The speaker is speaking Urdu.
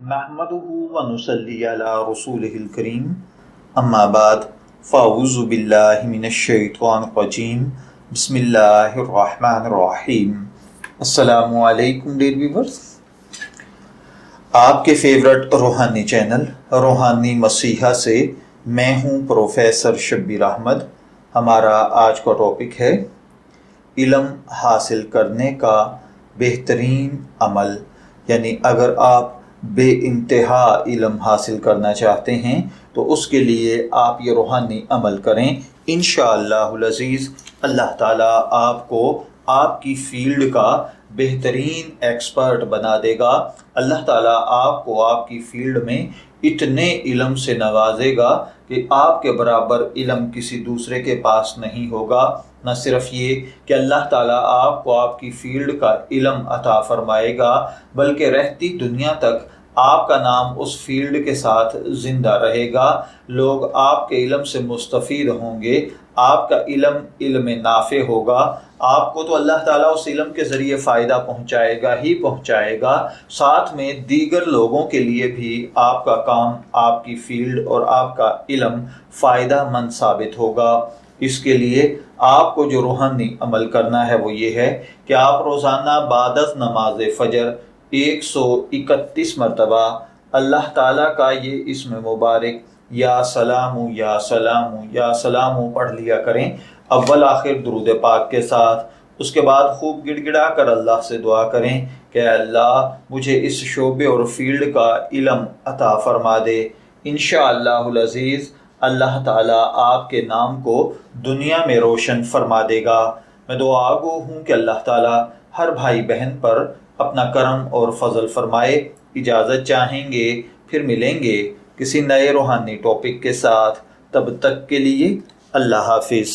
نحمدہ ونصلی علی رسولہ الکریم اما بعد فاعوذ باللہ من الشیطان الرجیم بسم اللہ الرحمن الرحیم۔ السلام علیکم ڈیئر ویورز، آپ کے فیورٹ روحانی چینل روحانی مسیحا سے میں ہوں پروفیسر شبیر احمد۔ ہمارا آج کا ٹاپک ہے علم حاصل کرنے کا بہترین عمل، یعنی اگر آپ بے انتہا علم حاصل کرنا چاہتے ہیں تو اس کے لیے آپ یہ روحانی عمل کریں۔ انشاءاللہ العزیز اللہ تعالیٰ آپ کو آپ کی فیلڈ کا بہترین ایکسپرٹ بنا دے گا۔ اللہ تعالیٰ آپ کو آپ کی فیلڈ میں اتنے علم سے نوازے گا کہ آپ کے برابر علم کسی دوسرے کے پاس نہیں ہوگا۔ نہ صرف یہ کہ اللہ تعالیٰ آپ کو آپ کی فیلڈ کا علم عطا فرمائے گا، بلکہ رہتی دنیا تک آپ کا نام اس فیلڈ کے ساتھ زندہ رہے گا۔ لوگ آپ کے علم سے مستفید ہوں گے، آپ کا علم نافع ہوگا۔ آپ کو تو اللہ تعالیٰ اس علم کے ذریعے فائدہ پہنچائے گا ہی پہنچائے گا، ساتھ میں دیگر لوگوں کے لیے بھی آپ کا کام، آپ کی فیلڈ اور آپ کا علم فائدہ مند ثابت ہوگا۔ اس کے لیے آپ کو جو روحانی عمل کرنا ہے وہ یہ ہے کہ آپ روزانہ بعد از نماز فجر 131 مرتبہ اللہ تعالیٰ کا یہ اسم مبارک یا سلام یا سلام یا سلام پڑھ لیا کریں، اول آخر درود پاک کے ساتھ۔ اس کے بعد خوب گڑ گڑا کر اللہ سے دعا کریں کہ اللہ مجھے اس شعبے اور فیلڈ کا علم عطا فرما دے۔ انشاءاللہ العزیز اللہ تعالیٰ آپ کے نام کو دنیا میں روشن فرما دے گا۔ میں دعا گو ہوں کہ اللہ تعالیٰ ہر بھائی بہن پر اپنا کرم اور فضل فرمائے۔ اجازت چاہیں گے، پھر ملیں گے کسی نئے روحانی ٹاپک کے ساتھ۔ تب تک کے لیے اللہ حافظ۔